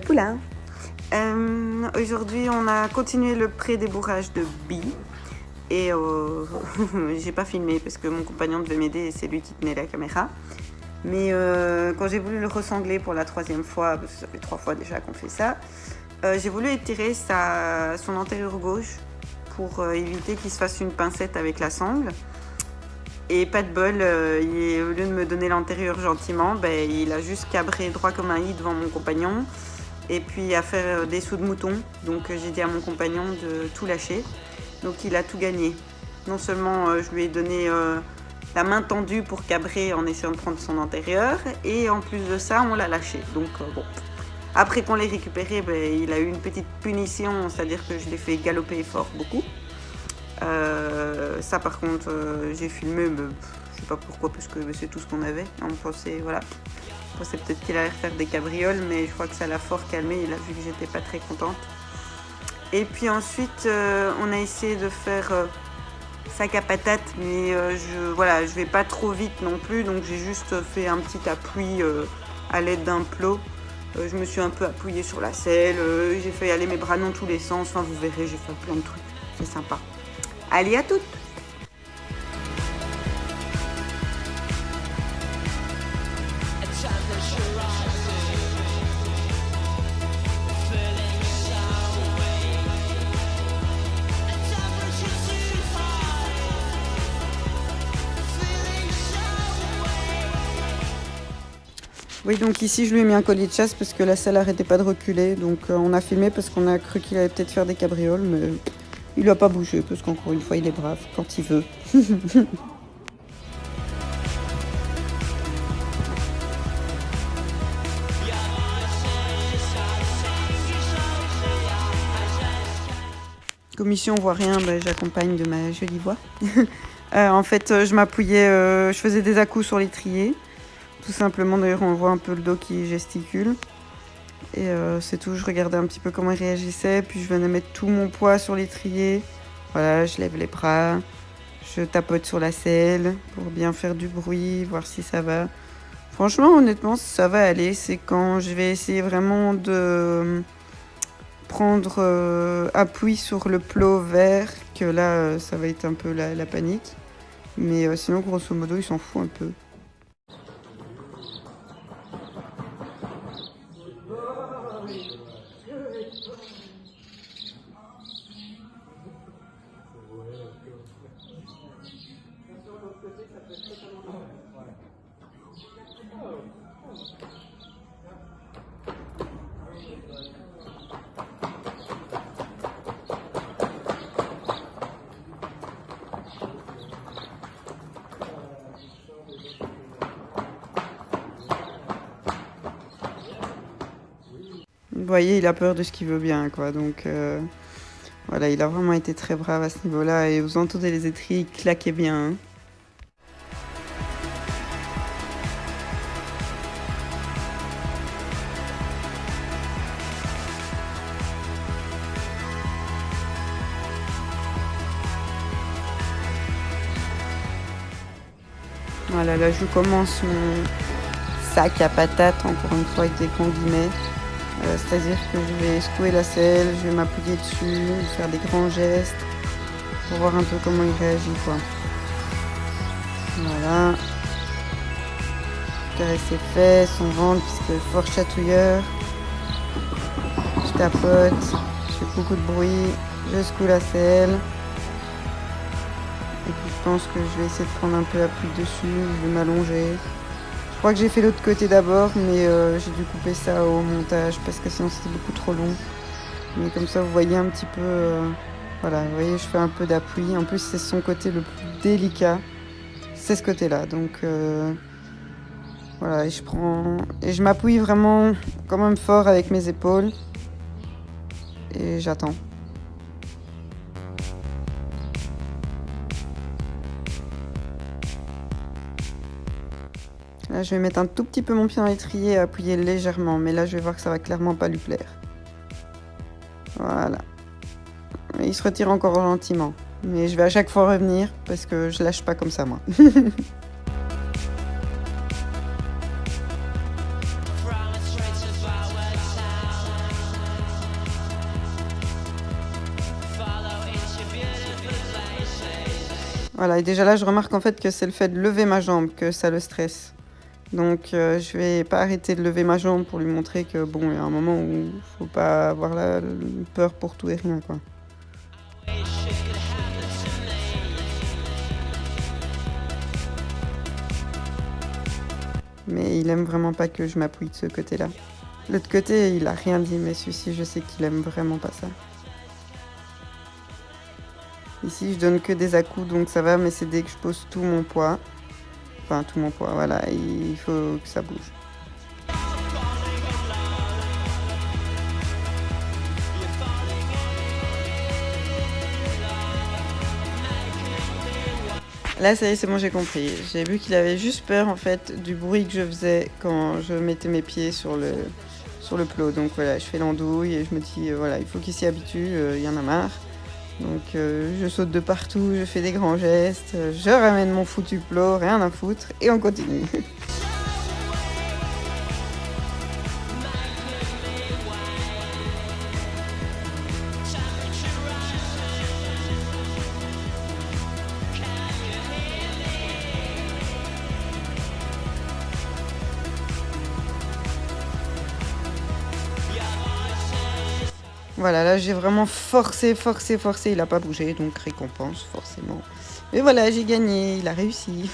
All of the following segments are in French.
poulain. Aujourd'hui, on a continué le pré-débourrage de billes. Et j'ai pas filmé parce que mon compagnon devait m'aider et c'est lui qui tenait la caméra. Mais quand j'ai voulu le ressangler pour la 3e fois, parce que ça fait 3 fois déjà qu'on fait ça, j'ai voulu étirer son antérieur gauche pour éviter qu'il se fasse une pincette avec la sangle. Et pas de bol, au lieu de me donner l'antérieur gentiment, il a juste cabré droit comme un i devant mon compagnon. Et puis à faire des sauts de mouton. Donc j'ai dit à mon compagnon de tout lâcher. Donc il a tout gagné. Non seulement je lui ai donné la main tendue pour cabrer en essayant de prendre son antérieur, et en plus de ça, on l'a lâché. Donc bon. Après qu'on l'ait récupéré, il a eu une petite punition, c'est-à-dire que je l'ai fait galoper fort beaucoup. Ça par contre, j'ai filmé, mais je sais pas pourquoi, parce que c'est tout ce qu'on avait. On pensait, voilà. Je pensais peut-être qu'il allait faire des cabrioles, mais je crois que ça l'a fort calmé. Il a vu que j'étais pas très contente. Et puis ensuite, on a essayé de faire sac à patates, mais je vais pas trop vite non plus, donc j'ai juste fait un petit appui à l'aide d'un plot. Je me suis un peu appuyée sur la selle, j'ai fait aller mes bras dans tous les sens, enfin vous verrez, j'ai fait plein de trucs, c'est sympa. Allez, à toutes! Oui, donc ici je lui ai mis un collier de chasse parce que la selle arrêtait pas de reculer. Donc on a filmé parce qu'on a cru qu'il allait peut-être faire des cabrioles, mais il a pas bougé parce qu'encore une fois il est brave quand il veut. Comme ici on voit rien, j'accompagne de ma jolie voix. En fait, je m'appuyais, je faisais des à-coups sur l'étrier. Tout simplement, d'ailleurs on voit un peu le dos qui gesticule. Et c'est tout, je regardais un petit peu comment il réagissait, puis je venais mettre tout mon poids sur l'étrier. Voilà, je lève les bras, je tapote sur la selle pour bien faire du bruit, voir si ça va. Franchement, honnêtement, ça va aller. C'est quand je vais essayer vraiment de prendre appui sur le plot vert que là, ça va être un peu la panique. Mais sinon, grosso modo, il s'en fout un peu. Vous voyez, il a peur de ce qu'il veut bien, quoi. Donc voilà, il a vraiment été très brave à ce niveau-là. Et vous entendez les étriers, il claquait bien. Hein. Voilà, là je commence mon sac à patates, encore une fois avec des grands guillemets. C'est-à-dire que je vais secouer la selle, je vais m'appuyer dessus, faire des grands gestes pour voir un peu comment il réagit, quoi. Voilà. Je caresse ses fesses, son ventre, puisque fort chatouilleur. Je tapote, je fais beaucoup de bruit, je secoue la selle. Et puis je pense que je vais essayer de prendre un peu appui dessus, je vais m'allonger. Je crois que j'ai fait l'autre côté d'abord, mais j'ai dû couper ça au montage parce que sinon c'était beaucoup trop long. Mais comme ça vous voyez un petit peu, voilà, vous voyez je fais un peu d'appui. En plus c'est son côté le plus délicat, c'est ce côté-là. Donc voilà, et je m'appuie vraiment quand même fort avec mes épaules et j'attends. Là, je vais mettre un tout petit peu mon pied dans l'étrier et appuyer légèrement. Mais là, je vais voir que ça va clairement pas lui plaire. Voilà. Et il se retire encore gentiment. Mais je vais à chaque fois revenir parce que je lâche pas comme ça, moi. Voilà, et déjà là, je remarque en fait que c'est le fait de lever ma jambe que ça le stresse. Donc je vais pas arrêter de lever ma jambe pour lui montrer que bon, il y a un moment où faut pas avoir la peur pour tout et rien, quoi. Mais il aime vraiment pas que je m'appuie de ce côté-là. L'autre côté, il a rien dit, mais celui-ci, je sais qu'il aime vraiment pas ça. Ici, je donne que des à-coups, donc ça va, mais c'est dès que je pose tout mon poids. Enfin, tout mon poids, voilà, il faut que ça bouge. Là, ça y est, c'est bon, j'ai compris. J'ai vu qu'il avait juste peur, en fait, du bruit que je faisais quand je mettais mes pieds sur le plot. Donc voilà, je fais l'andouille et je me dis, voilà, il faut qu'il s'y habitue, il y en a marre. Donc je saute de partout, je fais des grands gestes, je ramène mon foutu plot, rien à foutre, et on continue. Voilà, là j'ai vraiment forcé, il a pas bougé, donc récompense forcément. Mais voilà, j'ai gagné, il a réussi.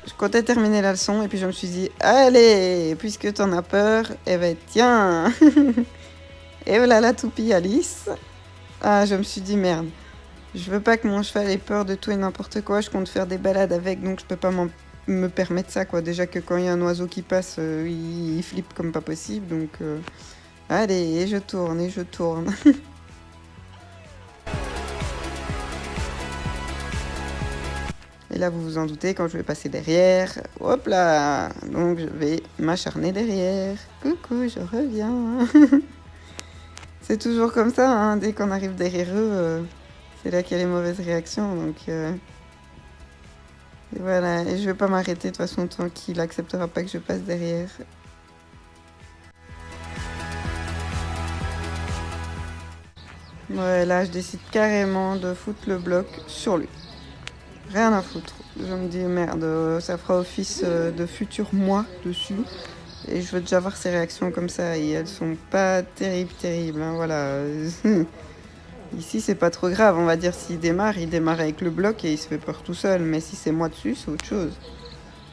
Je comptais terminer la leçon et puis je me suis dit, allez, puisque t'en as peur, eh ben tiens. Et voilà la toupie Alice. Ah, je me suis dit, merde, je veux pas que mon cheval ait peur de tout et n'importe quoi, je compte faire des balades avec, donc je peux pas me permettre ça, quoi. Déjà que quand il y a un oiseau qui passe, il flippe comme pas possible, donc allez, et je tourne, et je tourne. Et là, vous vous en doutez, quand je vais passer derrière, hop là, donc je vais m'acharner derrière. Coucou, je reviens. C'est toujours comme ça, hein, dès qu'on arrive derrière eux, c'est là qu'il y a les mauvaises réactions, donc... Et voilà, et je vais pas m'arrêter de toute façon tant qu'il acceptera pas que je passe derrière. Ouais, là je décide carrément de foutre le bloc sur lui. Rien à foutre. Je me dis merde, ça fera office de futur moi dessus. Et je veux déjà voir ses réactions comme ça et elles sont pas terribles, hein, voilà. Ici c'est pas trop grave, on va dire s'il démarre, il démarre avec le bloc et il se fait peur tout seul. Mais si c'est moi dessus, c'est autre chose.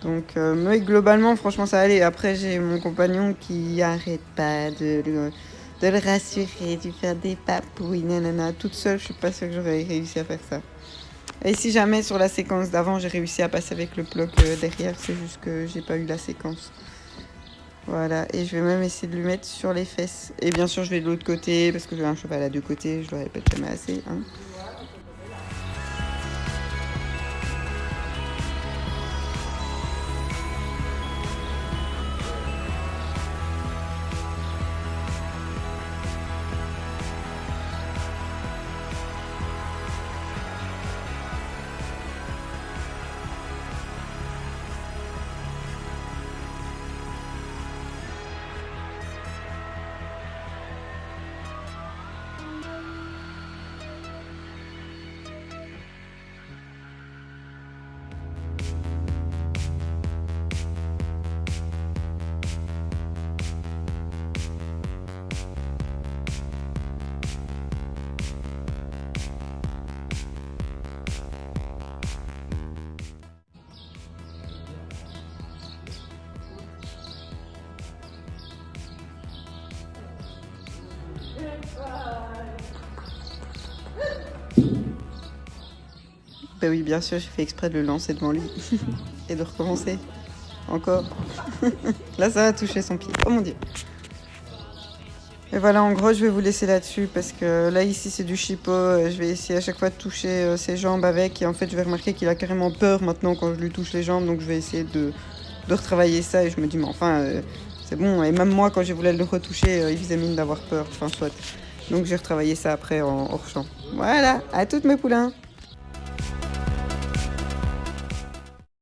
Donc mais globalement franchement ça allait. Après j'ai mon compagnon qui arrête pas de le rassurer, de lui faire des papouilles, nanana. Toute seule je suis pas sûre que j'aurais réussi à faire ça. Et si jamais sur la séquence d'avant j'ai réussi à passer avec le bloc derrière, c'est juste que j'ai pas eu la séquence. Voilà, et je vais même essayer de lui mettre sur les fesses. Et bien sûr je vais de l'autre côté parce que j'ai un cheval à deux côtés, je le répète jamais assez, hein. Bah oui, bien sûr, j'ai fait exprès de le lancer devant lui et de recommencer. Encore. Là, ça a touché son pied. Oh mon dieu. Et voilà, en gros, je vais vous laisser là-dessus parce que là, ici, c'est du chipot. Je vais essayer à chaque fois de toucher ses jambes avec. Et en fait, je vais remarquer qu'il a carrément peur maintenant quand je lui touche les jambes. Donc, je vais essayer de retravailler ça. Et je me dis, mais enfin, c'est bon. Et même moi, quand je voulais le retoucher, il faisait mine d'avoir peur. Enfin, soit. Donc, j'ai retravaillé ça après en hors champ. Voilà, à toutes mes poulains.